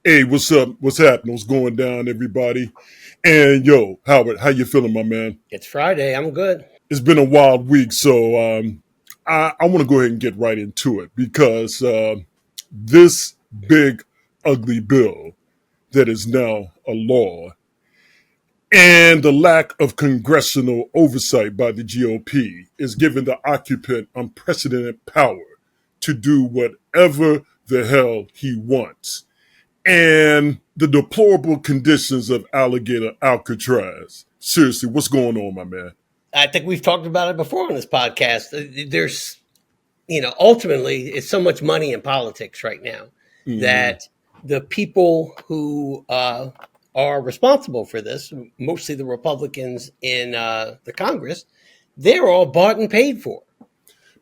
Hey, what's up? What's happening? What's going down, everybody? And yo, Howard, how you feeling, my man? It's Friday. I'm good. It's been a wild week, so I want to go ahead and get right into it because this big, ugly bill that is now a law and the lack of congressional oversight by the GOP is giving the occupant unprecedented power to do whatever the hell he wants. And the deplorable conditions of alligator Alcatraz. Seriously, what's going on, my man? I think we've talked about it before on this podcast. There's, ultimately, it's so much money in politics right now Mm-hmm. that the people who are responsible for this, mostly the Republicans in the Congress, they're all bought and paid for,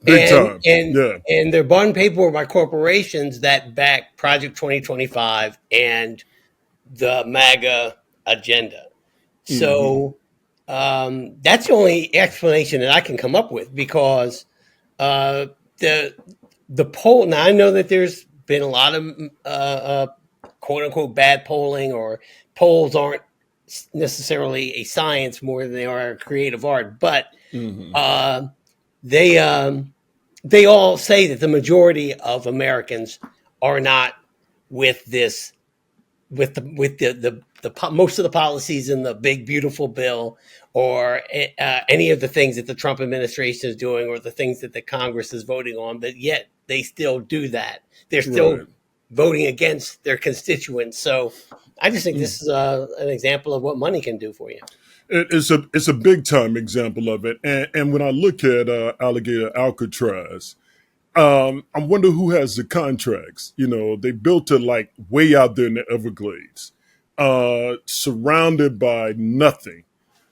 Big and time. and Yeah. and they're bought and paid for by corporations that back Project 2025 and the MAGA agenda. Mm-hmm. So that's the only explanation that I can come up with because uh, the the poll. Now I know that there's been a lot of quote unquote bad polling, or polls aren't necessarily a science more than they are a creative art, but Mm-hmm. uh, they they all say that the majority of Americans are not with this with the most of the policies in the big beautiful bill, or any of the things that the Trump administration is doing, or the things that the Congress is voting on, but yet they still do that. They're still Right. voting against their constituents. So I just think Mm. this is an example of what money can do for you. It's a big time example of it. And when I look at alligator Alcatraz, I wonder who has the contracts. You know, they built it like way out there in the Everglades, surrounded by nothing.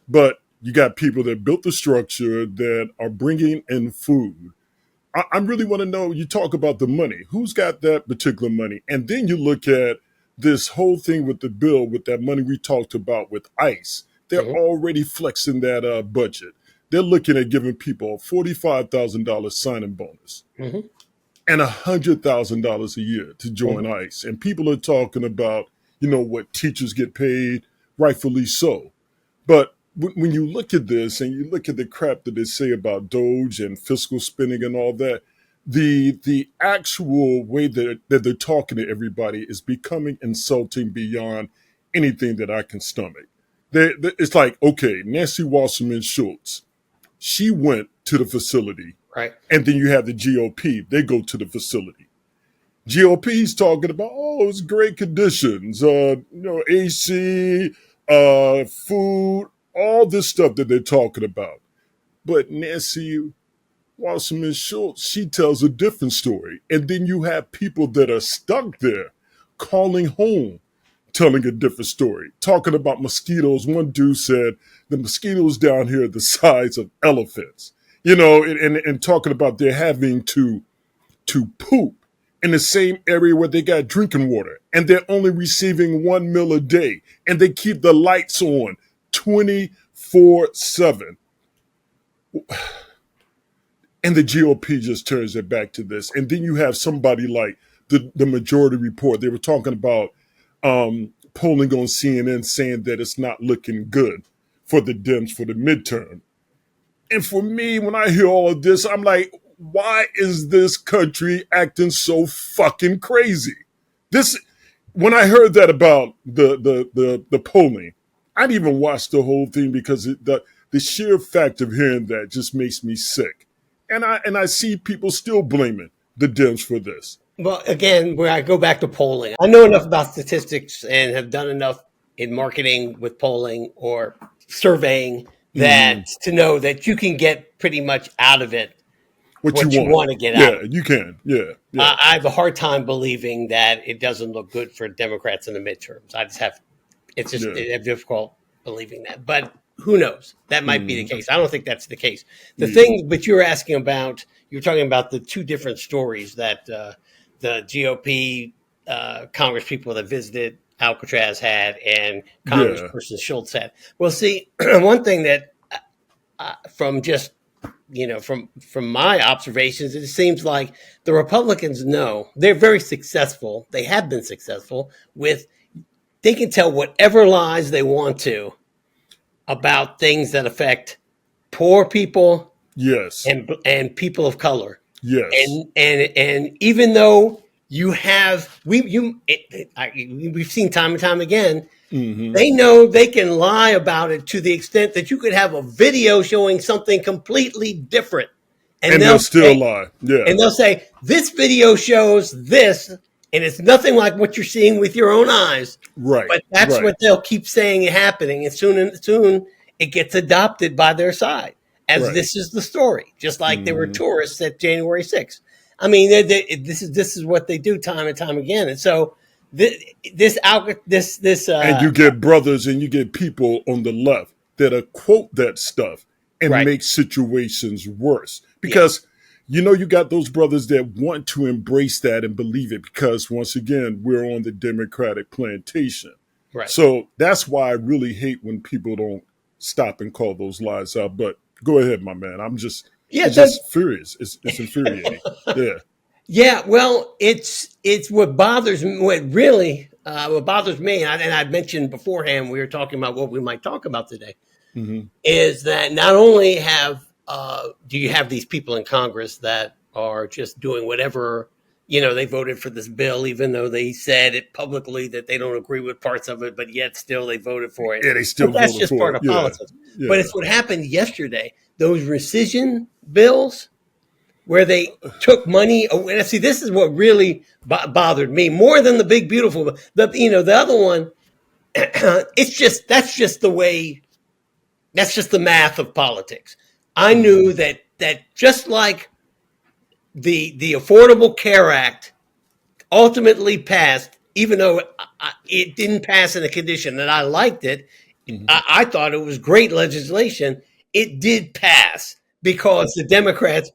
But you got people that built the structure that are bringing in food. I really want to know. You talk about the money. Who's got that particular money? And then you look at this whole thing with the bill, with that money we talked about with ICE. They're Hmm. already flexing that budget. They're looking at giving people a $45,000 signing bonus Hmm. and $100,000 a year to join Hmm. ICE. And people are talking about, what teachers get paid, rightfully so. But when you look at this and you look at the crap that they say about Doge and fiscal spending and all that, the actual way that they're talking to everybody is becoming insulting beyond anything that I can stomach. It's like, okay, Nancy Wasserman Schultz, she went to the facility, Right. and then you have the GOP, they go to the facility. GOP's talking about, oh, it's great conditions, AC, food, all this stuff that they're talking about. But Nancy Wasserman Schultz, she tells a different story. And then you have people that are stuck there calling home, telling a different story, talking about mosquitoes. One dude said the mosquitoes down here are the size of elephants, and talking about they're having to poop in the same area where they got drinking water, and they're only receiving 1 meal a day, and they keep the lights on 24/7. And the GOP just turns their back to this. And then you have somebody like the Majority Report. They were talking about polling on CNN saying that it's not looking good for the Dems for the midterm. And for me, when I hear all of this, I'm like, why is this country acting so fucking crazy? This When I heard that about the polling, I didn't even watch the whole thing because the sheer fact of hearing that just makes me sick. And I see people still blaming the Dems for this. Well, again, where I go back to polling, I know enough about statistics and have done enough in marketing with polling or surveying that Mm-hmm. to know that you can get pretty much out of it What you what you want? want to get out of Yeah, it. you can. Yeah, yeah, I have a hard time believing that it doesn't look good for Democrats in the midterms. It's just yeah. difficult believing that. But who knows? That might be the Mm-hmm. case. I don't think that's the case. The Yeah, thing, but you're asking about, you're talking about the two different stories that the GOP Congress people that visited Alcatraz had and yeah. Congressperson Schultz had. Well, see, one thing that from just from my observations, it seems like the Republicans know they're very successful. They have been successful with they can tell whatever lies they want to about things that affect poor people Yes. and people of color. Yes. And even though you have we've seen time and time again, they know they can lie about it to the extent that you could have a video showing something completely different, And they'll still lie. Yeah. and they'll say this video shows this, and it's nothing like what you're seeing with your own eyes. Right. But that's right. what they'll keep saying is happening, and soon it gets adopted by their side as Right. this is the story. Just like there were tourists at January 6th. I mean, this is what they do time and time again, and so this And you get brothers and you get people on the left that'll quote that stuff and Right. make situations worse. Because you got those brothers that want to embrace that and believe it because once again, we're on the Democratic plantation. Right. So that's why I really hate when people don't stop and call those lies out. But go ahead, my man. It's just furious. It's infuriating. Yeah. Yeah, well, it's what bothers me. What bothers me, and I mentioned beforehand, we were talking about what we might talk about today, is that not only do you have these people in Congress that are just doing whatever, they voted for this bill, even though they said it publicly that they don't agree with parts of it, but yet still they voted for it. Yeah, they still But that's voted just for part it. of Yeah. politics. Yeah. But it's what happened yesterday. Those rescission bills where they took money away. See, this is what really bothered me more than the big beautiful. The other one, that's just the math of politics. I knew that just like the Affordable Care Act ultimately passed, even though it didn't pass in a condition that I liked it. I thought it was great legislation. It did pass because the Democrats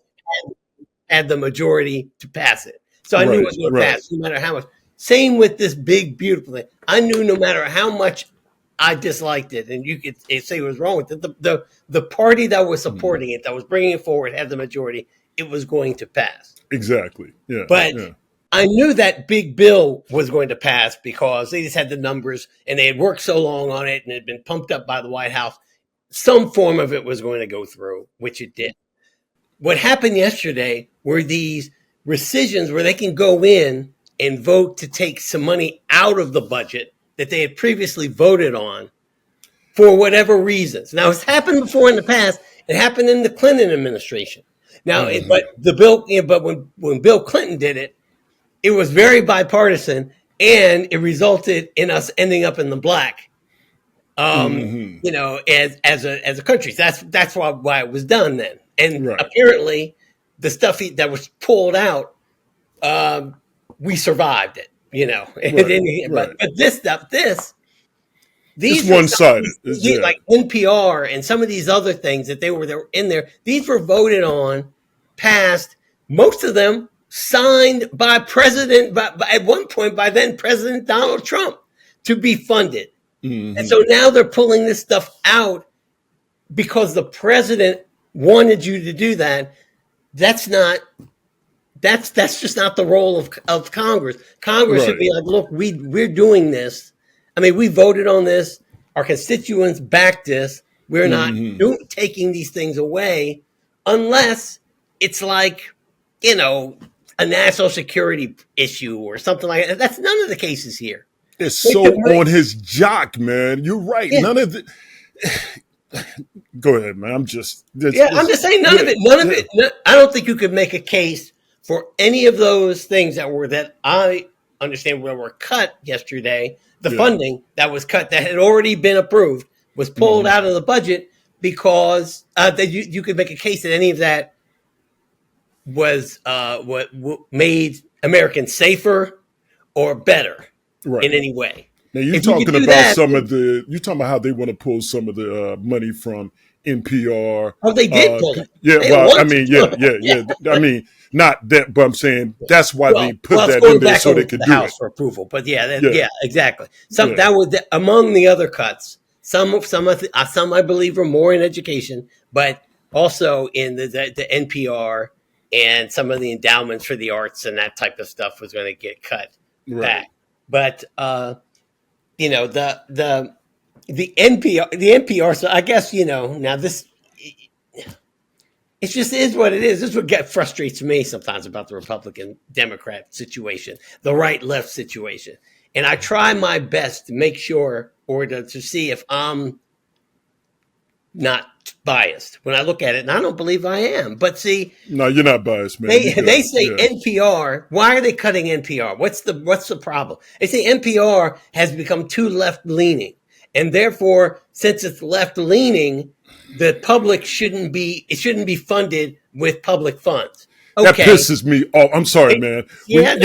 had the majority to pass it. So I knew it was going to pass no matter how much. Same with this big, beautiful thing. I knew no matter how much I disliked it, and you could say what was wrong with it, the party that was supporting it, that was bringing it forward, had the majority, it was going to pass. Exactly. Yeah. But I knew that big bill was going to pass because they just had the numbers and they had worked so long on it and it had been pumped up by the White House. Some form of it was going to go through, which it did. What happened yesterday were these rescissions where they can go in and vote to take some money out of the budget that they had previously voted on for whatever reasons. Now, it's happened before in the past. It happened in the Clinton administration. Now, but when Bill Clinton did it, it was very bipartisan, and it resulted in us ending up in the black. As a country. That's why it was done then. And apparently, the stuff that was pulled out, we survived it. But this stuff, these it's one-sided. Like NPR and some of these other things that they were in there. These were voted on, passed. Most of them signed by at one point by then President Donald Trump to be funded. And so now they're pulling this stuff out because the president wanted you to do that. That's just not the role of Congress. Congress should be like, look, we're doing this. I mean, we voted on this. Our constituents backed this. We're not taking these things away unless it's like, a national security issue or something like that. That's none of the cases here. It's so on his jock, man. You're right. Yeah. None of the. Go ahead, man. I'm just saying none of it. None of it. I don't think you could make a case for any of those things that I understand were cut yesterday. The funding that was cut that had already been approved was pulled out of the budget because that you could make a case that any of that was what made Americans safer or better in any way. Now you're talking about you're talking about how they want to pull some of the money from NPR. Oh, they did pull it. Yeah, well, I mean, yeah. I mean, not that, but I'm saying that's why they put that in there so they could do House it for approval. But yeah, exactly. That was among the other cuts. Some I believe were more in education, but also in the NPR and some of the endowments for the arts and that type of stuff was going to get cut Right. back. But the NPR. So I guess now this it just is what it is. This is what frustrates me sometimes about the Republican Democrat situation, the right left situation. And I try my best to make sure or to see if I'm not biased when I look at it. And I don't believe I am. But see, No, you're not biased, man. they say Yeah. NPR. Why are they cutting NPR? What's the problem? They say NPR has become too left leaning, and therefore, since it's left leaning, the public shouldn't be funded with public funds. That Okay, pisses me off. I'm sorry, man. yeah,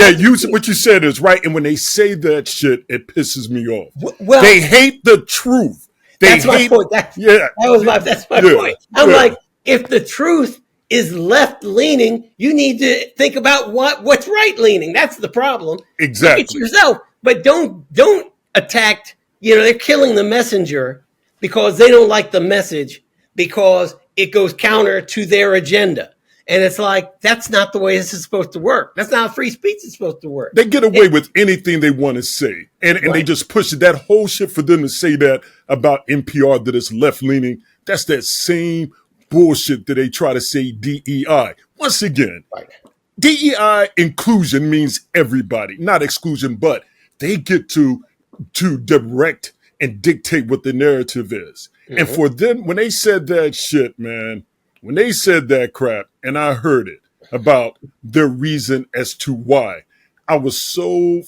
What you said is right, and when they say that shit, it pisses me off. well, They hate the truth. They that's my hate. point. Yeah, That's my yeah, point. I'm yeah. like, if the truth is left leaning, you need to think about what's right leaning. That's the problem. Look at Exactly. yourself, but don't attack. They're killing the messenger because they don't like the message because it goes counter to their agenda. And it's like that's not the way this is supposed to work. That's not how free speech is supposed to work. They get away with anything they want to say, and they Right. just push it. That whole shit for them to say that about NPR that it's left leaning. That's that same bullshit that they try to say DEI. Once again, Right. DEI inclusion means everybody, not exclusion, but they get to direct and dictate what the narrative is. And Mm-hmm. for them, when they said that shit, man, when they said that crap, and I heard it about their reason as to why, I was so.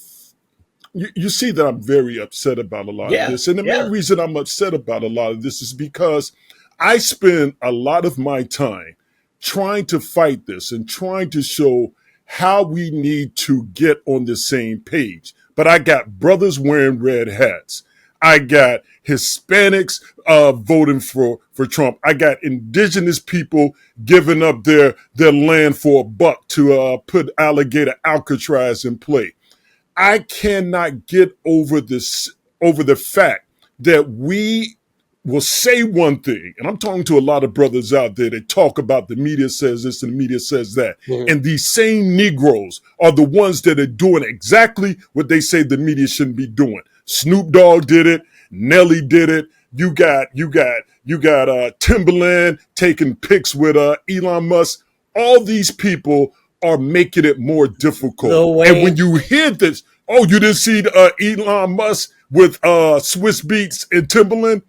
You see that I'm very upset about a lot of Yeah. this. And the main Yeah. reason I'm upset about a lot of this is because I spend a lot of my time trying to fight this and trying to show how we need to get on the same page. But I got brothers wearing red hats. I got Hispanics voting for Trump. I got indigenous people giving up their land for a buck to put alligator Alcatraz in play. I cannot get over the fact that we will say one thing, and I'm talking to a lot of brothers out there that talk about the media says this and the media says that. Mm-hmm. And these same Negroes are the ones that are doing exactly what they say the media shouldn't be doing. Snoop Dogg did it, Nelly did it. You got Timberland taking pics with Elon Musk. All these people are making it more difficult. Lil And when Wayne. you hear this, oh, you didn't see Elon Musk with Swiss Beats and Timberland,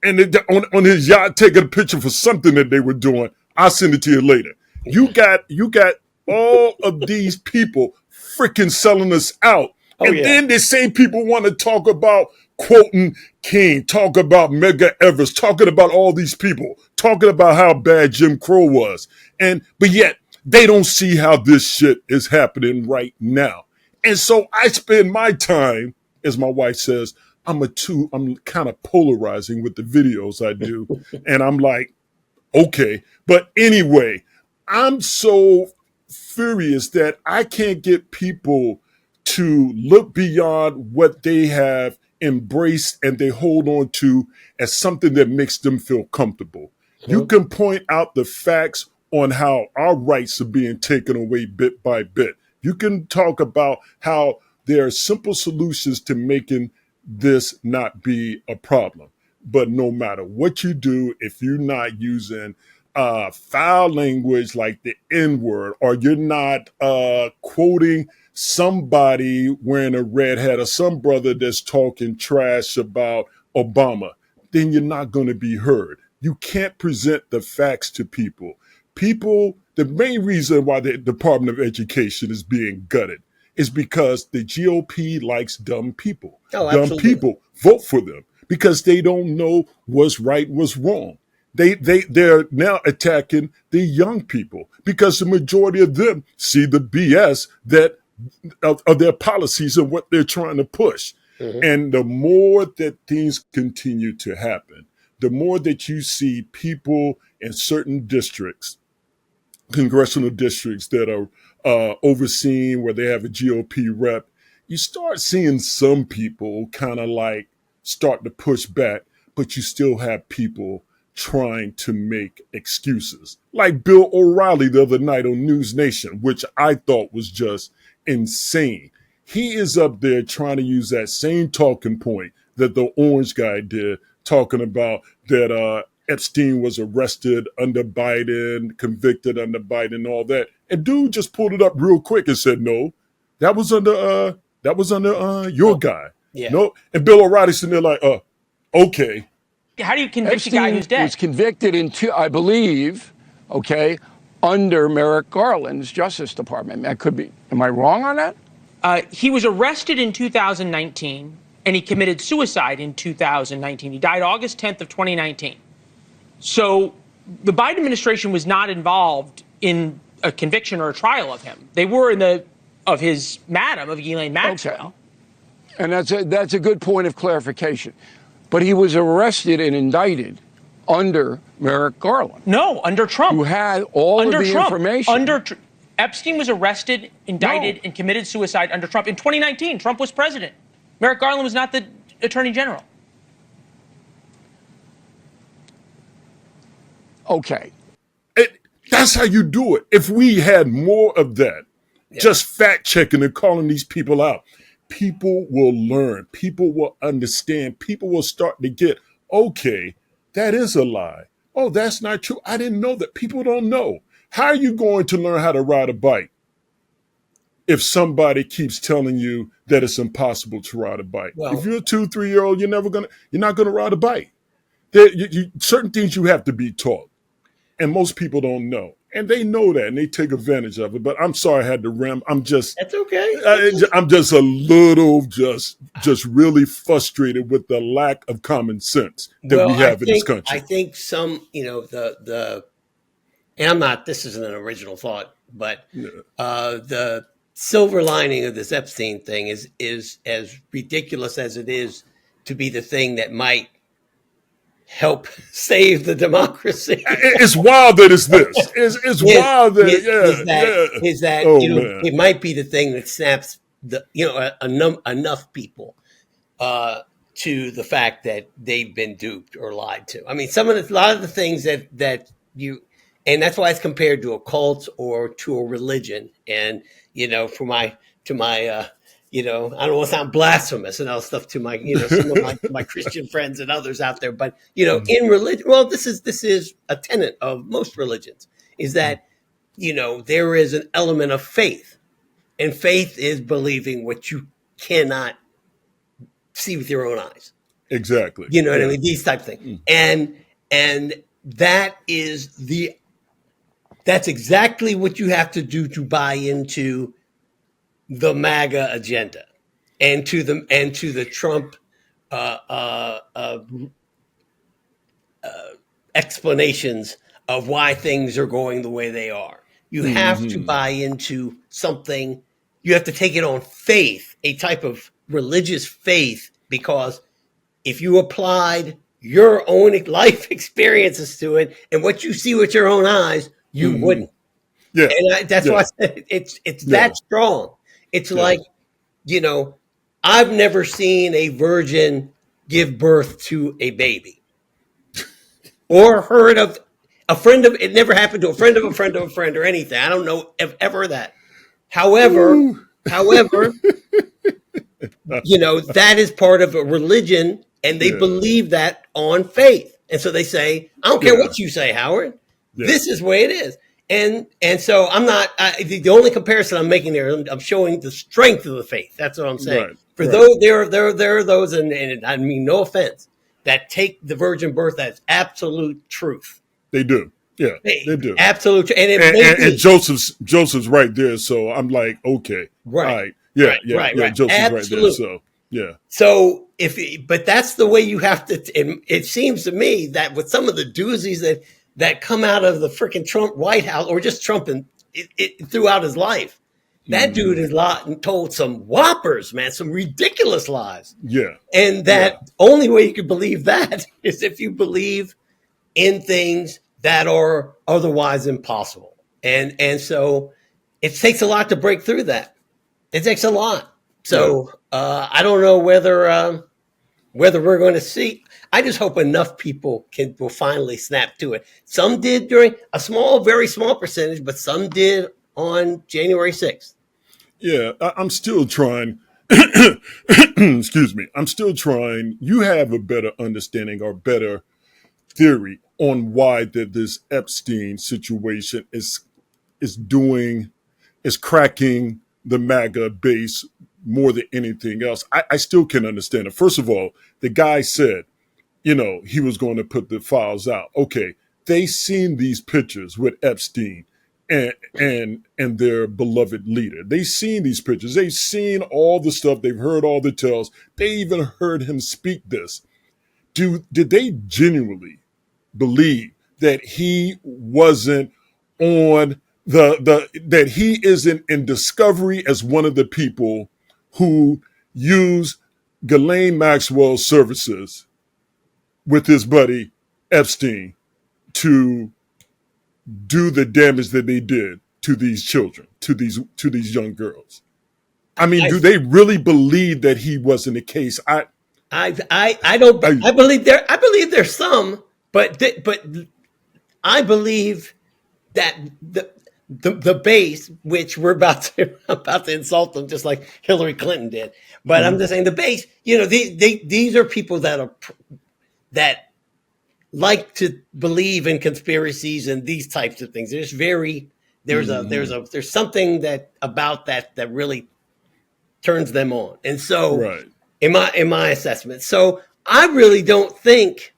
and on his yacht taking a picture for something that they were doing. I'll send it to you later. You got all of these people freaking selling us out. Oh And yeah. then the same people want to talk about quoting King, talk about Medgar Evers, talking about all these people, talking about how bad Jim Crow was. But yet they don't see how this shit is happening right now. And so I spend my time, as my wife says, I'm kind of polarizing with the videos I do. And I'm like, okay. But anyway, I'm so furious that I can't get people to look beyond what they have embraced and they hold on to as something that makes them feel comfortable. You Mm-hmm. can point out the facts on how our rights are being taken away bit by bit. You can talk about how there are simple solutions to making this not be a problem. But no matter what you do, if you're not using foul language like the N word, or you're not quoting somebody wearing a red hat or some brother that's talking trash about Obama, then you're not going to be heard. You can't present the facts to people. The main reason why the Department of Education is being gutted is because the GOP likes dumb people. Oh, Dumb absolutely. people vote for them because they don't know what's right, what's wrong. They're now attacking the young people because the majority of them see the BS that of their policies and what they're trying to push. Mm-hmm. And the more that things continue to happen, the more that you see people in certain districts, congressional districts that are overseen where they have a GOP rep, you start seeing some people kind of like start to push back, but you still have people trying to make excuses. Like Bill O'Reilly the other night on News Nation, which I thought was just insane. He is up there trying to use that same talking point that the orange guy did, talking about that Epstein was arrested under Biden, convicted under Biden, all that. And dude just pulled it up real quick and said, no, that was under your guy. Yeah. No, and Bill O'Reilly sitting there like, okay. How do you convict a guy who's dead? Was convicted in I believe, under Merrick Garland's Justice Department. That could be. Am I wrong on that? He was arrested in 2019, and he committed suicide in 2019. He died August 10th of 2019. So the Biden administration was not involved in a conviction or a trial of him. They were of Ghislaine Maxwell. Okay. And that's a good point of clarification. But he was arrested and indicted under Merrick Garland. No, under Trump. Who had all of the information. Epstein was arrested, indicted, and committed suicide under Trump. In 2019, Trump was president. Merrick Garland was not the attorney general. Okay. That's how you do it. If we had more of that, just fact checking and calling these people out, people will learn. People will understand. People will start to get, okay, that is a lie. Oh, that's not true. I didn't know that. People don't know. How are you going to learn how to ride a bike if somebody keeps telling you that it's impossible to ride a bike? Well, if you're a 2-3-year-old, you're not gonna ride a bike. Certain things you have to be taught, and most people don't know, and they know that, and they take advantage of it. But I'm sorry, I had to ram. That's okay. I'm just a little, just really frustrated with the lack of common sense that we have in this country. I think some, and I'm not. This isn't an original thought, but the silver lining of this Epstein thing is as ridiculous as it is to be the thing that might help save the democracy. It's wild that it's this. It's wild that it might be the thing that snaps enough people to the fact that they've been duped or lied to. I mean, a lot of the things that you. And that's why it's compared to a cult or to a religion. And, I don't want to sound blasphemous and all stuff to my, some of my Christian friends and others out there. But, in religion, well, this is a tenet of most religions, is that, there is an element of faith. And faith is believing what you cannot see with your own eyes. Exactly. You know what I mean? These type of things. And that's exactly what you have to do to buy into the MAGA agenda and to the Trump explanations of why things are going the way they are. You have to buy into something. You have to take it on faith, a type of religious faith, because if you applied your own life experiences to it and what you see with your own eyes, you wouldn't. Yeah. And that's why I said it's that strong. It's like, I've never seen a virgin give birth to a baby or heard of it never happened to a friend of a friend of a friend or anything. I don't know if ever that. However, that is part of a religion, and they believe that on faith. And so they say, I don't care what you say, Howard. Yeah. This is the way it is. And so I'm not, the only comparison I'm making there, I'm showing the strength of the faith. That's what I'm saying. Those, there are those, and I mean, no offense, that take the virgin birth as absolute truth. They do. Yeah, they do. Absolute. And Joseph's right there. So I'm like, okay. Right. Right. Joseph's absolute. Right there. So, yeah. So but that's the way you have to, it seems to me that with some of the doozies that come out of the freaking Trump White House, or just Trump throughout his life, that dude has told some whoppers, man, some ridiculous lies. Yeah. And that only way you can believe that is if you believe in things that are otherwise impossible. And so it takes a lot to break through that. It takes a lot. So I don't know whether Whether we're going to see, I just hope enough people will finally snap to it. Some did during a small, very small percentage, but some did on January 6th. Yeah, I'm still trying. Excuse me. I'm still trying. You have a better understanding or better theory on why that this Epstein situation is cracking the MAGA base more than anything else. I still can understand it. First of all, the guy said, he was going to put the files out. Okay, they seen these pictures with Epstein and their beloved leader. They seen these pictures. They've seen all the stuff. They've heard all the tales. They even heard him speak this. Did they genuinely believe that he wasn't on that he isn't in discovery as one of the people who used Ghislaine Maxwell's services with his buddy Epstein to do the damage that they did to these children, to these young girls? I mean, do they really believe that he wasn't the case? I don't. I believe there's some, but I believe that the base, which we're about to insult them, just like Hillary Clinton did. But I'm just saying the base. These are people that like to believe in conspiracies and these types of things. There's something about that really turns them on. And so, right. in my assessment, so I really don't think.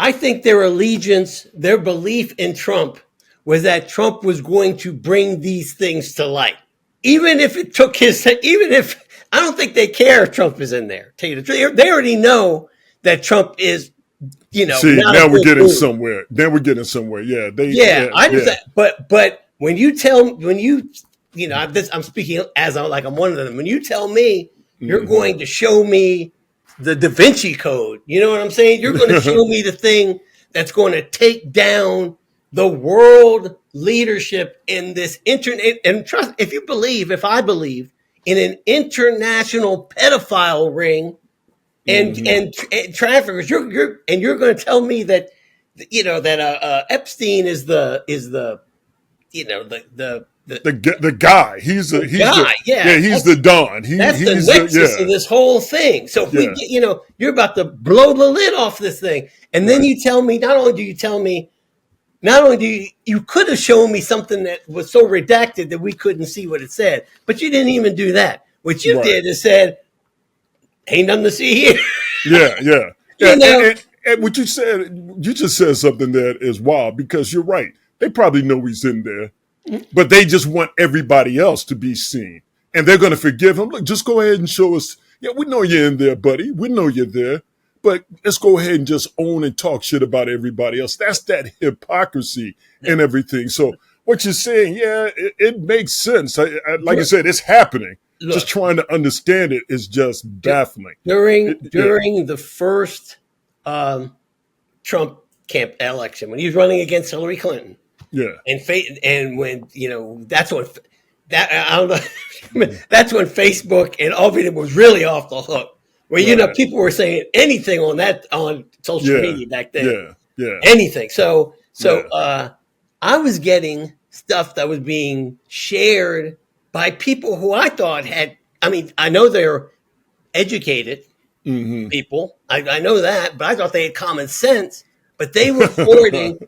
I think their allegiance, their belief in Trump was that Trump was going to bring these things to light. Even if I don't think they care if Trump is in there. Tell you the truth, they already know that Trump is, See, now we're getting somewhere. Yeah, I understand. But when I'm speaking as I'm one of them. When you tell me you're going to show me the Da Vinci Code, you know what I'm saying? You're going to show me the thing that's going to take down the world leadership in this internet. And trust, if I believe in an international pedophile ring and traffickers, you're going to tell me that Epstein is the guy. He's the Don. That's the nexus of this whole thing. So if we you're about to blow the lid off this thing, and then you tell me, not only do you could have shown me something that was so redacted that we couldn't see what it said, but you didn't even do that. What you did is said, "Ain't nothing to see here." Yeah. And what you said, you just said something that is wild, because you're right. They probably know he's in there, but they just want everybody else to be seen. And they're going to forgive him. Look, just go ahead and show us. Yeah, we know you're in there, buddy. We know you're there. But let's go ahead and just own and talk shit about everybody else. That's that hypocrisy and everything. So what you're saying, it makes sense. Like I said, it's happening. Look, just trying to understand it is just baffling. During the first Trump camp election, when he was running against Hillary Clinton, and when that's when that's when Facebook and all of it was really off the hook. Where people were saying anything on social media back then. Anything. So I was getting stuff that was being shared by people who I thought I know they're educated people. I know that, but I thought they had common sense. But they were forwarding,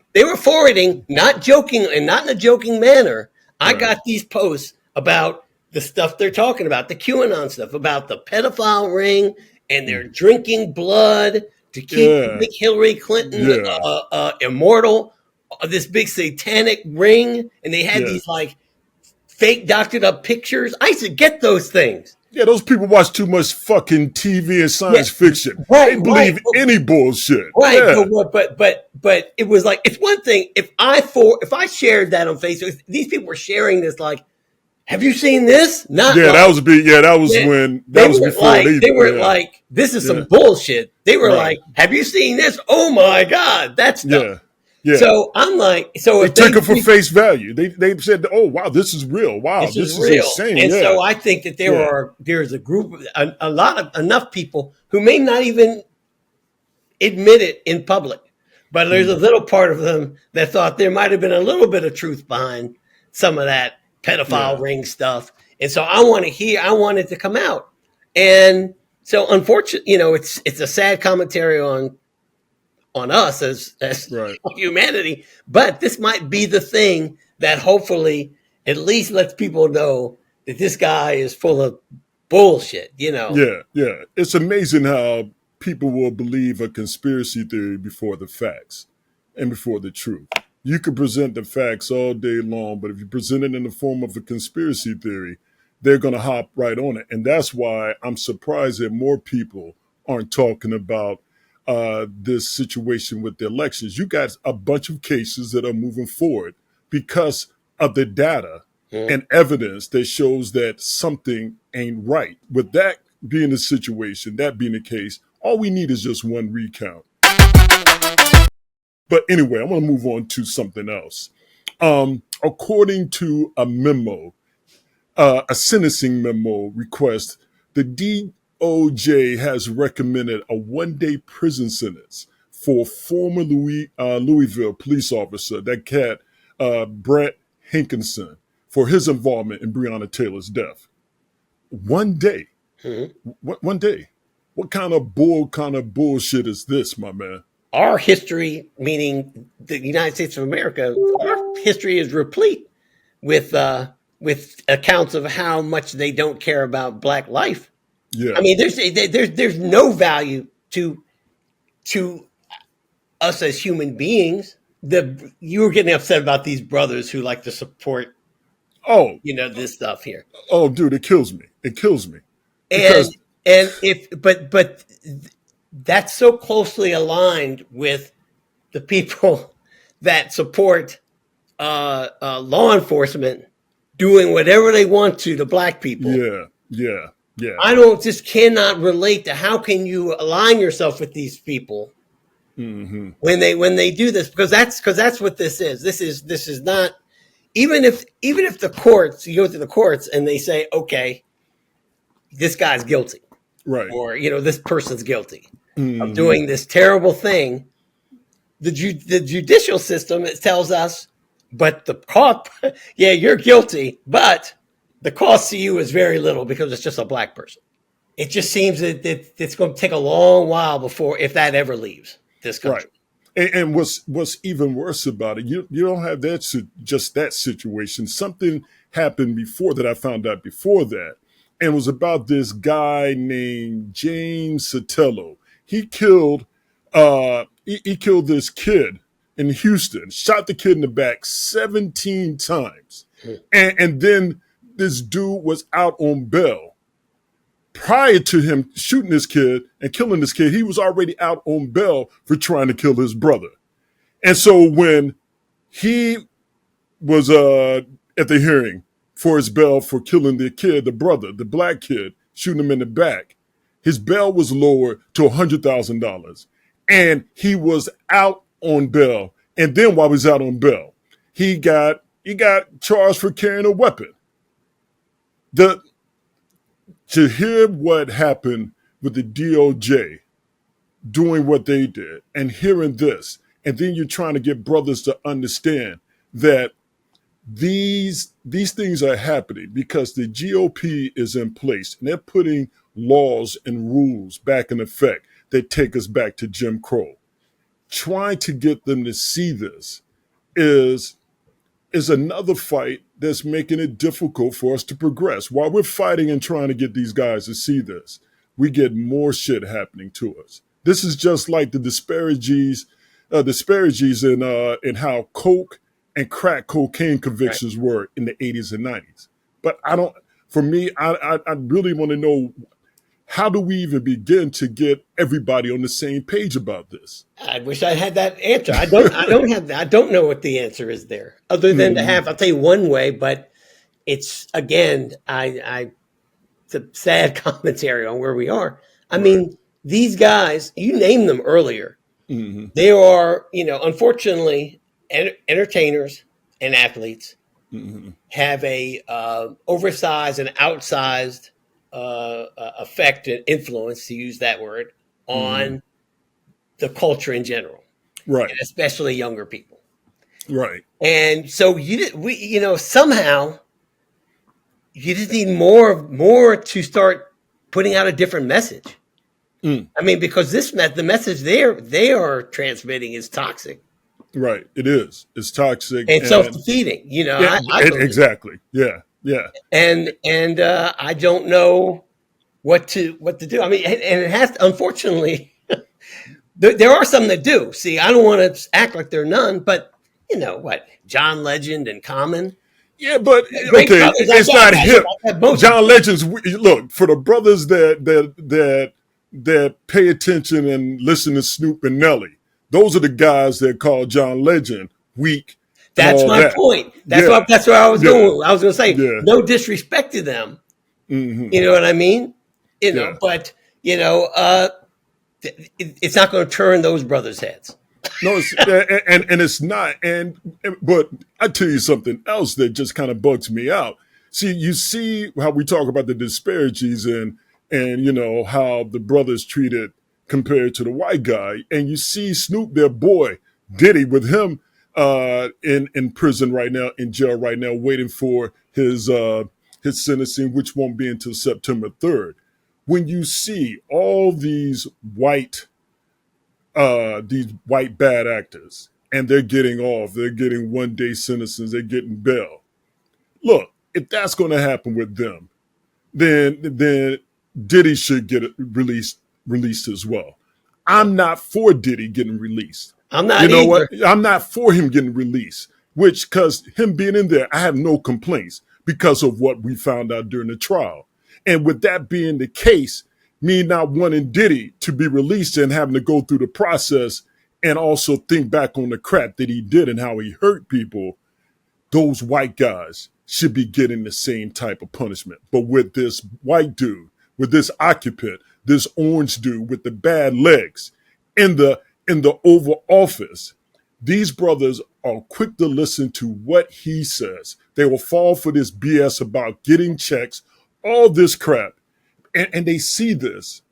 not joking and not in a joking manner. I got these posts about the stuff they're talking about, the QAnon stuff, about the pedophile ring, and they're drinking blood to keep Hillary Clinton immortal. This big satanic ring, and they had these fake doctored up pictures. I used to get those things. Yeah, those people watch too much fucking TV and science fiction. They believe any bullshit. Right, but it was it's one thing if I shared that on Facebook. These people were sharing this have you seen this? That was big. Yeah, that was when that was before they were this is some bullshit. They were have you seen this? Oh my God, that's dumb. Yeah. So I'm they took it for face value. They said, "Oh wow, this is real. Wow, this is real." Insane. And so I think that there's a group, enough people who may not even admit it in public. But there's a little part of them that thought there might have been a little bit of truth behind some of that pedophile ring stuff. And so I want it to come out. And so unfortunately, it's a sad commentary on us as Right. humanity, but this might be the thing that hopefully at least lets people know that this guy is full of bullshit, Yeah. It's amazing how people will believe a conspiracy theory before the facts and before the truth. You could present the facts all day long, but if you present it in the form of a conspiracy theory, they're going to hop right on it. And that's why I'm surprised that more people aren't talking about this situation with the elections. You got a bunch of cases that are moving forward because of the data and evidence that shows that something ain't right. With that being the situation, that being the case, all we need is just one recount. But anyway, I'm going to move on to something else. According to a memo, a sentencing memo request, the DOJ has recommended a one-day prison sentence for former Louisville police officer, that cat, Brett Hankinson, for his involvement in Breonna Taylor's death. 1 day. One day. What kind of bullshit is this, my man? Our history, meaning the United States of America, our history is replete with accounts of how much they don't care about Black life. Yeah. I mean, there's no value to us as human beings. You were getting upset about these brothers who like to support, this stuff here. Oh, dude, it kills me. It kills me. And but that's so closely aligned with the people that support law enforcement doing whatever they want to Black people. Yeah. I just cannot relate to how can you align yourself with these people when they do this, because that's what this is. This is not, even if the courts, you go to the courts and they say, okay, this guy's guilty, right, or this person's guilty of doing this terrible thing. The judicial system, it tells us, but the cost, you're guilty, but the cost to you is very little because it's just a Black person. It just seems that it's going to take a long while before, if that ever leaves this country. Right. And what's even worse about it, you don't have just that situation. Something happened before that. I found out before that, and it was about this guy named James Sotelo. He killed this kid in Houston, shot the kid in the back 17 times. And then this dude was out on bail. Prior to him shooting this kid and killing this kid, he was already out on bail for trying to kill his brother. And so when he was at the hearing for his bail for killing the kid, the brother, the Black kid, shooting him in the back, his bail was lowered to $100,000. And he was out on bail. And then while he was out on bail, he got charged for carrying a weapon. To hear what happened with the DOJ doing what they did and hearing this, and then you're trying to get brothers to understand that these things are happening because the GOP is in place and they're putting laws and rules back in effect that take us back to Jim Crow. Trying to get them to see this is another fight that's making it difficult for us to progress. While we're fighting and trying to get these guys to see this, we get more shit happening to us. This is just like the disparities in how coke and crack cocaine convictions were in the 80s and 90s. But I really want to know, how do we even begin to get everybody on the same page about this? I wish I had that answer. I don't have that. I don't know what the answer is there, other than to have, I'll tell you one way, but it's, again, it's a sad commentary on where we are. I mean, these guys, you named them earlier. They are, unfortunately, entertainers and athletes have a oversized and outsized effect and influence, to use that word, on the culture in general, Right. and especially younger people. Right. And so somehow you just need more to start putting out a different message. Mm. I mean, because the message they are transmitting is toxic Right. It is. It's toxic and self and defeating. yeah, I believe. exactly. Yeah. Yeah. And I don't know what to do. I mean, and it has unfortunately there are some that do. See, I don't want to act like there are none, but you know what, John Legend and Common. Yeah, but Great okay, brothers like it's that, not guys hip. like that, both. John Legend's look for the brothers that pay attention and listen to Snoop and Nelly. Those are the guys that call John Legend weak. And That's all my that. point. Yeah. That's where I was Yeah. going. I was going to say Yeah. no disrespect to them. Hmm. You know what I mean? Yeah. But it's not going to turn those brothers' heads. No, it's, and it's not. But I tell you something else that just kind of bugs me out. See, you see how we talk about the disparities and you know how the brothers treated compared to the white guy, and you see Snoop, their boy Diddy, with him in prison right now, in jail right now, waiting for his sentencing, which won't be until September 3rd. When you see all these white bad actors, and they're getting off. They're getting 1 day sentences. They're getting bail. Look, if that's going to happen with them, then Diddy should get released as well. I'm not for Diddy getting released. I'm not You know either. what? I'm not for him getting released. Which, because him being in there, I have no complaints because of what we found out during the trial. And with that being the case, me not wanting Diddy to be released and having to go through the process and also think back on the crap that he did and how he hurt people, those white guys should be getting the same type of punishment. But with this white dude, with this occupant, this orange dude with the bad legs in the Oval Office, these brothers are quick to listen to what he says. They will fall for this BS about getting checks, all this crap. And they see this,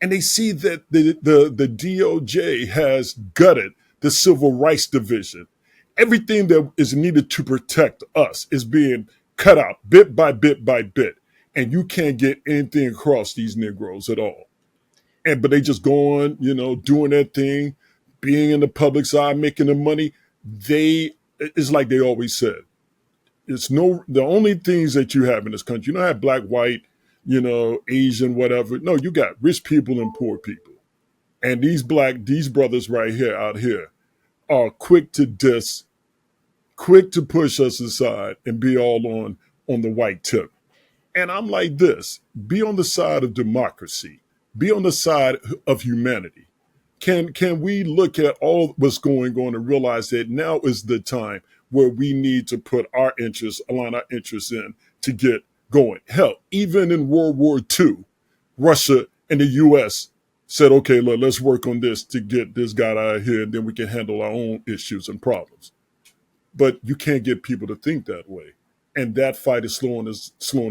and they see that the DOJ has gutted the Civil Rights Division. Everything that is needed to protect us is being cut out bit by bit by bit. And you can't get anything across these Negroes at all. But they just go on, doing their thing, being in the public's eye, making the money. It's like they always said. The only things that you have in this country, you don't have black, white, Asian, whatever. No, you got rich people and poor people. And these brothers right here, out here, are quick to diss, quick to push us aside and be all on the white tip. And I'm like this, be on the side of democracy, be on the side of humanity. Can we look at all what's going on and realize that now is the time where we need to put align our interests in to get going. Hell, even in World War II, Russia and the U.S. said, okay, look, let's work on this to get this guy out of here, and then we can handle our own issues and problems. But you can't get people to think that way. And that fight is slowing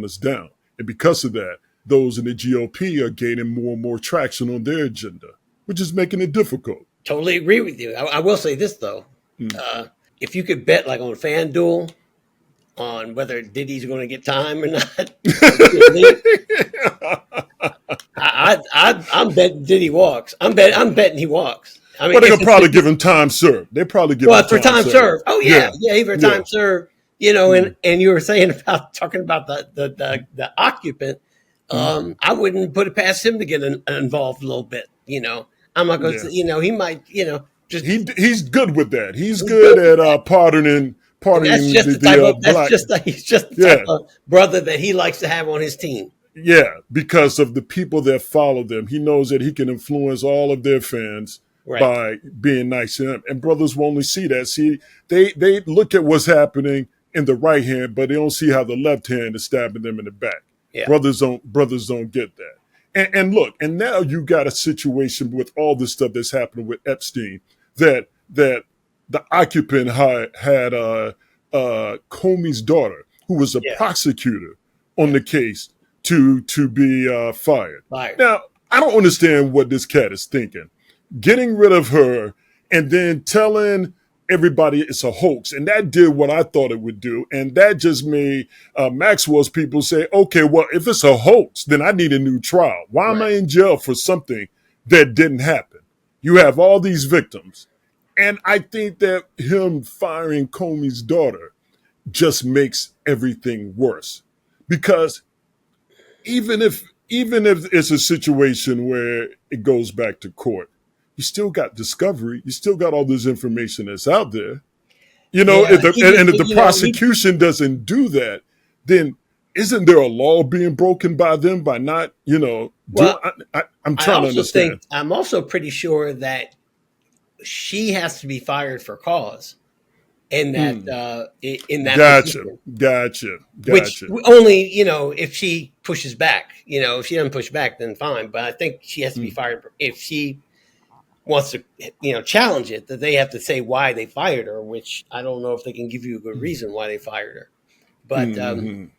us down. And because of that, those in the GOP are gaining more and more traction on their agenda, which is making it difficult. Totally agree with you. I will say this, though. If you could bet, like on FanDuel, on whether Diddy's going to get time or not, I'm betting Diddy walks. I'm betting he walks. I mean, But they'll probably give him time served. They probably give him for time served. Oh yeah, for time served. And you were saying talking about the occupant. I wouldn't put it past him to get involved a little bit. I'm not going to. He might. Just he's good with that. He's good at pardoning. That's just he's just the type of brother that he likes to have on his team. Yeah, because of the people that follow them. He knows that he can influence all of their fans by being nice to them. And brothers will only see that. See, they look at what's happening in the right hand, but they don't see how the left hand is stabbing them in the back. Yeah. Brothers don't get that. And look, and now you got a situation with all this stuff that's happening with Epstein that the occupant had Comey's daughter, who was a prosecutor on the case, to be fired. Now, I don't understand what this cat is thinking. getting rid of her, and then telling everybody it's a hoax. And that did what I thought it would do. And that just made Maxwell's people say, okay, well, if it's a hoax, then I need a new trial. Why am I in jail for something that didn't happen? You have all these victims. And I think that him firing Comey's daughter just makes everything worse. Because even if it's a situation where it goes back to court, you still got discovery. You still got all this information that's out there. You know, Yeah, if the prosecution doesn't do that, then isn't there a law being broken by them by not, Well, I'm trying to understand. I'm also pretty sure that she has to be fired for cause in that position. Gotcha. Which only, if she pushes back. If she doesn't push back, then fine. But I think she has to be fired if she wants to, challenge it. That they have to say why they fired her. Which I don't know if they can give you a good reason why they fired her. But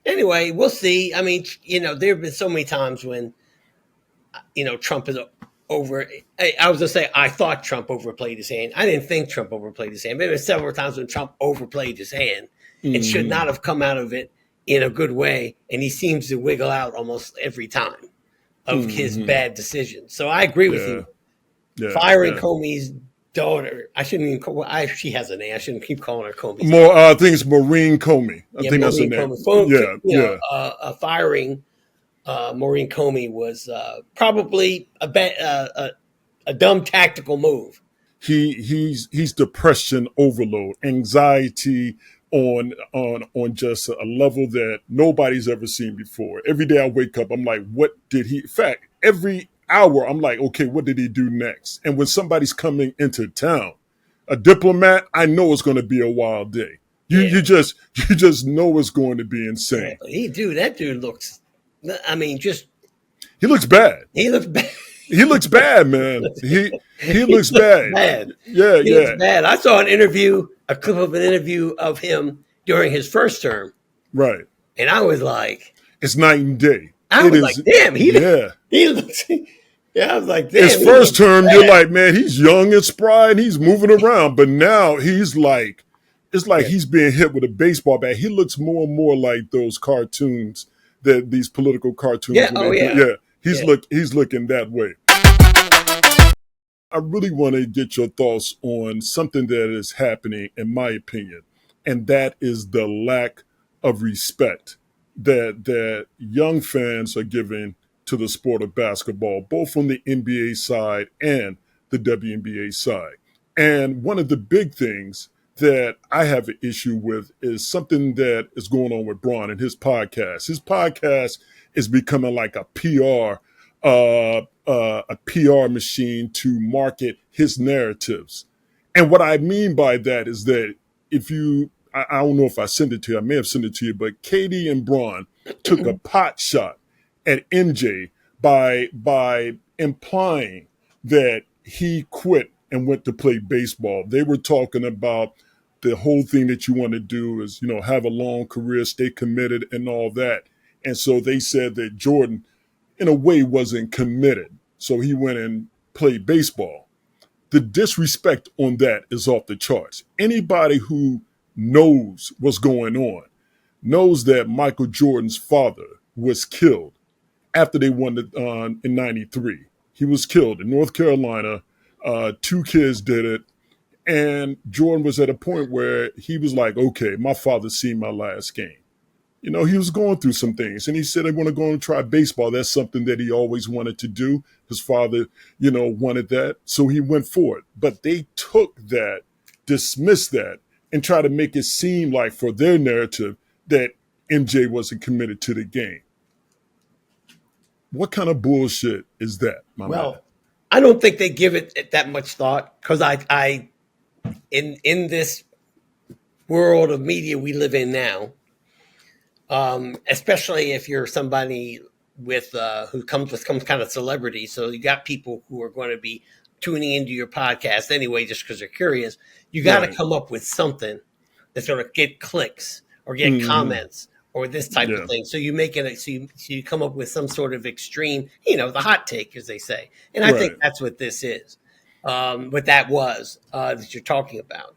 anyway, we'll see. I mean, there have been so many times when, Trump is over. I was going to say, I thought Trump overplayed his hand. I didn't think Trump overplayed his hand. But there were several times when Trump overplayed his hand. It should not have come out of it in a good way. And he seems to wiggle out almost every time of his bad decisions. So I agree with you. Yeah, Firing Comey's daughter. I shouldn't even call she has a name. I shouldn't keep calling her Comey. I think it's Maureen Comey. I think that's her name. Firing Maureen Comey was probably a dumb tactical move. He's depression overload, anxiety on just a level that nobody's ever seen before. Every day I wake up, I'm like, what did he? In fact, every hour I'm like, okay, what did he do next? And when somebody's coming into town, a diplomat, I know it's going to be a wild day. You just know it's going to be insane. That dude looks. I mean, he looks bad. He looks bad. He looks bad, man. He looks bad. Yeah, he looks bad. I saw a clip of an interview of him during his first term. Right. And I was like, it's night and day. I was like, damn, he looks. Yeah, I was like, damn. His first term, you're like, man, he's young and spry and he's moving around. But now he's like, it's like he's being hit with a baseball bat. He looks more and more like those cartoons, these political cartoons. He's looking that way. I really want to get your thoughts on something that is happening, in my opinion, and that is the lack of respect that young fans are giving to the sport of basketball, both from the NBA side and the WNBA side. And one of the big things that I have an issue with is something that is going on with Bron and his podcast. His podcast is becoming like a PR machine to market his narratives. And what I mean by that is that I don't know if I sent it to you, I may have sent it to you, but Katie and Bron took a pot shot at MJ by implying that he quit and went to play baseball. They were talking about the whole thing that you want to do is, have a long career, stay committed and all that. And so they said that Jordan, in a way, wasn't committed. So he went and played baseball. The disrespect on that is off the charts. Anybody who knows what's going on knows that Michael Jordan's father was killed after they won in 93. He was killed in North Carolina. 2 kids did it. And Jordan was at a point where he was like, okay, my father's seen my last game. He was going through some things. And he said, I want to go and try baseball. That's something that he always wanted to do. His father, wanted that. So he went for it. But they took that, dismissed that, and tried to make it seem like for their narrative that MJ wasn't committed to the game. What kind of bullshit is that, my man? I don't think they give it that much thought because I in this world of media we live in now, especially if you're somebody with who comes with some kind of celebrity. So you got people who are going to be tuning into your podcast anyway, just because they're curious. You got to come up with something that's going to get clicks or get comments or this type of thing. So you make it, so you come up with some sort of extreme, the hot take, as they say. And I think that's what this is. what that was that you're talking about.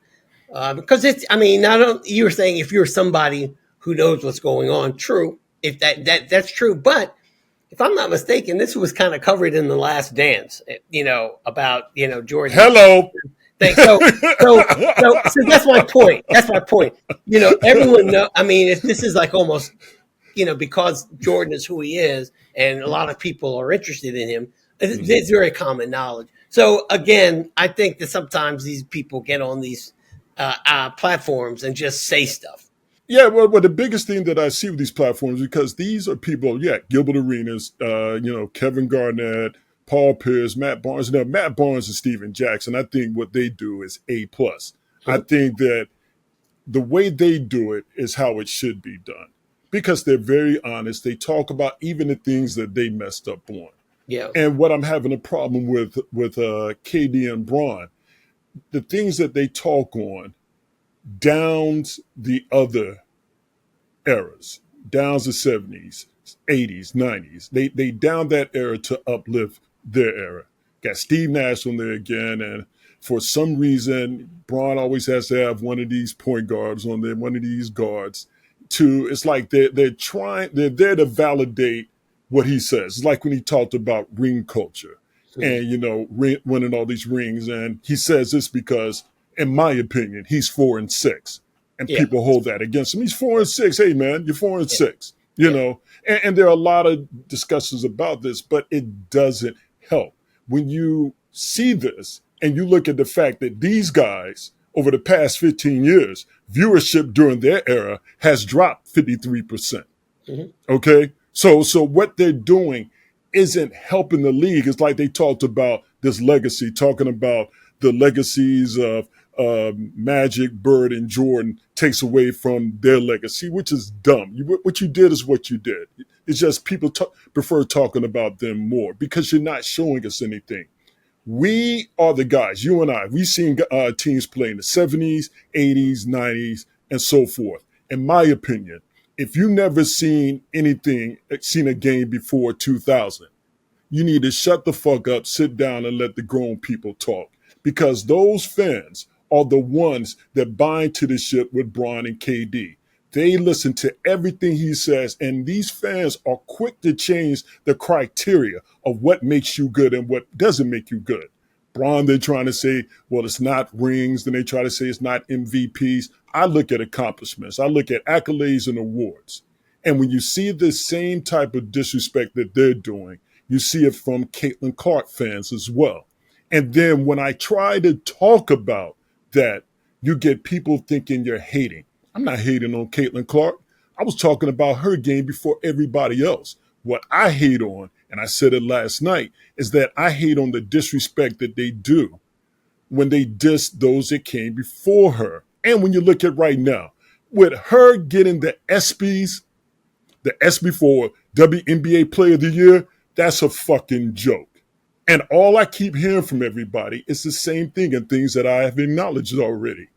Because it's, I mean, not you were saying if you're somebody who knows what's going on, true. If that's true, but if I'm not mistaken, this was kind of covered in The Last Dance. About Jordan. Hello. Thing. So that's my point. That's my point. Everyone know. I mean, this is like almost because Jordan is who he is, and a lot of people are interested in him. It's very common knowledge. So again, I think that sometimes these people get on these platforms and just say stuff. Yeah, well, the biggest thing that I see with these platforms, because these are people, Gilbert Arenas, Kevin Garnett, Paul Pierce, Matt Barnes. Now, Matt Barnes and Steven Jackson, I think what they do is A+. I think that the way they do it is how it should be done, because they're very honest. They talk about even the things that they messed up on. Yeah. And what I'm having a problem with KD and Bron, the things that they talk on downs the other eras, downs the 70s, 80s, 90s. They down that era to uplift their era. Got Steve Nash on there again, and for some reason, Bron always has to have one of these point guards on there, one of these guards. It's like they're there to validate what he says. It's like when he talked about ring culture and winning all these rings, and he says this because, in my opinion, he's 4-6. And people hold that against him. He's 4-6. Hey, man, you're 4-6. You know, and there are a lot of discussions about this, but it doesn't help. When you see this and you look at the fact that these guys, over the past 15 years, viewership during their era has dropped 53%. Okay? So what they're doing isn't helping the league. It's like they talked about this legacy, talking about the legacies of Magic, Bird, and Jordan takes away from their legacy, which is dumb. What you did is what you did. It's just people prefer talking about them more because you're not showing us anything. We are the guys, you and I. We've seen teams play in the 70s, 80s, 90s, and so forth. In my opinion, if you never seen a game before 2000, you need to shut the fuck up, sit down, and let the grown people talk. Because those fans are the ones that bind to the ship with Bron and KD. They listen to everything he says, and these fans are quick to change the criteria of what makes you good and what doesn't make you good. Bron, they're trying to say, well, it's not rings. Then they try to say it's not MVPs. I look at accomplishments. I look at accolades and awards. And when you see the same type of disrespect that they're doing, you see it from Caitlin Clark fans as well. And then when I try to talk about that, you get people thinking you're hating. I'm not hating on Caitlin Clark. I was talking about her game before everybody else. What I hate on, and I said it last night, is that I hate on the disrespect that they do when they diss those that came before her. And when you look at right now, with her getting the ESPYs, the ESPY for WNBA Player of the Year, that's a fucking joke. And all I keep hearing from everybody is the same thing and things that I have acknowledged already.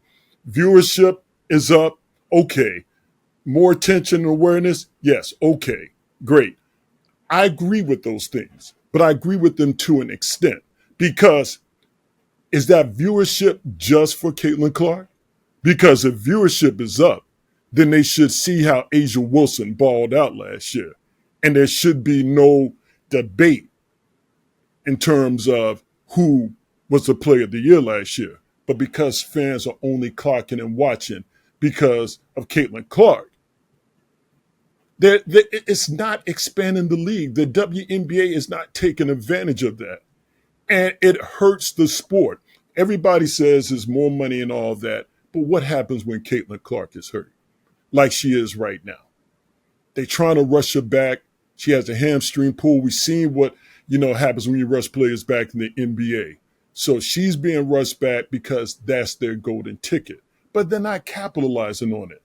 Viewership is up. Okay. More attention and awareness? Yes. Okay. Great. I agree with those things, but I agree with them to an extent, because is that viewership just for Caitlin Clark? Because if viewership is up, then they should see how Asia Wilson balled out last year. And there should be no debate in terms of who was the player of the year last year. But because fans are only clocking and watching because of Caitlin Clark, it's not expanding the league. The WNBA is not taking advantage of that. And it hurts the sport. Everybody says there's more money and all that. But what happens when Caitlin Clark is hurt? Like she is right now. They're trying to rush her back. She has a hamstring pull. We've seen what happens when you rush players back in the NBA. So she's being rushed back because that's their golden ticket. But they're not capitalizing on it.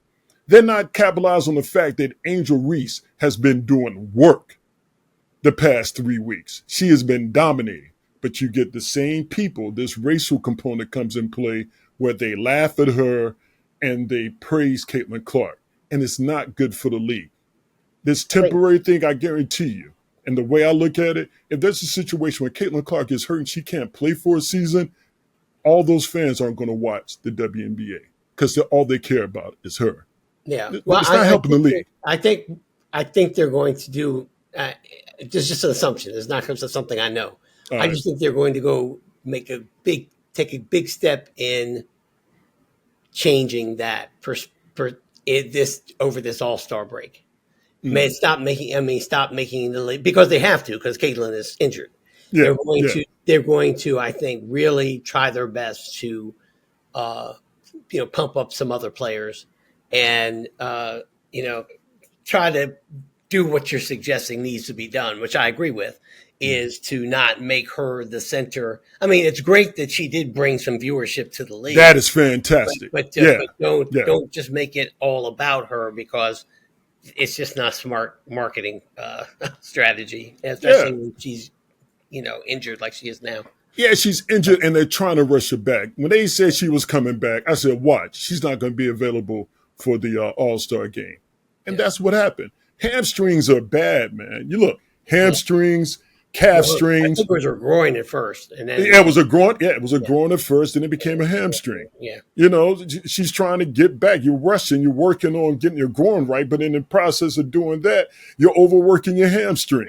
They're not capitalizing on the fact that Angel Reese has been doing work the past 3 weeks. She has been dominating. But you get the same people, this racial component comes in play where they laugh at her and they praise Caitlin Clark. And it's not good for the league. This temporary thing, I guarantee you, And the way I look at it, if there's a situation where Caitlin Clark is hurt and she can't play for a season, all those fans aren't going to watch the WNBA because all they care about is her. Yeah, well, it's not helping the league. I think they're going to do. It's just an assumption. It's not something I know. I just think they're going to go take a big step in changing that over this All-Star break. Stop making the league because they have to, because Caitlin is injured. Yeah, they're going to, I think, really try their best to, pump up some other players and, try to do what you're suggesting needs to be done, which I agree with, is to not make her the center. I mean, it's great that she did bring some viewership to the league. That is fantastic. But don't just make it all about her, because it's just not smart marketing strategy, especially when she's, injured like she is now. Yeah, she's injured and they're trying to rush her back. When they said she was coming back, I said, watch, she's not going to be available for the All-Star game. And that's what happened. Hamstrings are bad, man. You look, hamstrings, calf strings. I think it was her groin at first. And then, it was a groin. Yeah, it was a groin at first, and it became a hamstring. Yeah. She's trying to get back. You're rushing. You're working on getting your groin right, but in the process of doing that, you're overworking your hamstring.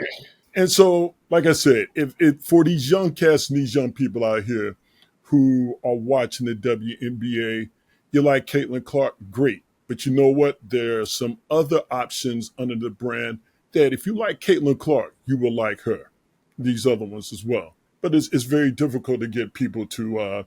And so, like I said, if for these young cats and these young people out here who are watching the WNBA, you like Caitlin Clark, great. But you know what? There are some other options under the brand that if you like Caitlin Clark, you will like her. These other ones as well. But it's very difficult to get people to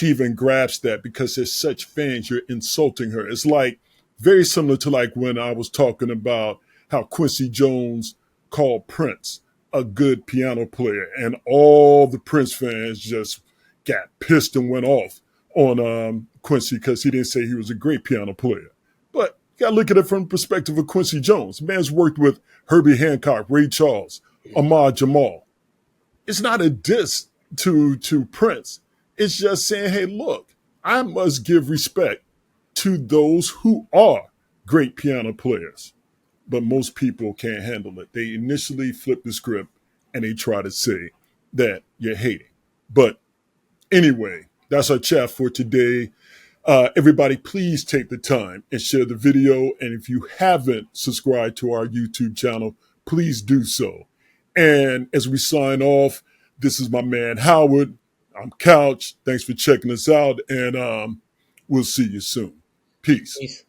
even grasp that, because they're such fans. You're insulting her. It's like very similar to like when I was talking about how Quincy Jones called Prince a good piano player, and all the Prince fans just got pissed and went off on Quincy because he didn't say he was a great piano player. But you got to look at it from the perspective of Quincy Jones. Man's worked with Herbie Hancock, Ray Charles, Ahmad Jamal. It's not a diss to Prince. It's just saying, hey, look, I must give respect to those who are great piano players. But most people can't handle it. They initially flip the script and they try to say that you're hating. But anyway, that's our chat for today. Everybody, please take the time and share the video. And if you haven't subscribed to our YouTube channel, please do so. And as we sign off, this is my man Howard. I'm Couch. Thanks for checking us out, and we'll see you soon. Peace. Peace.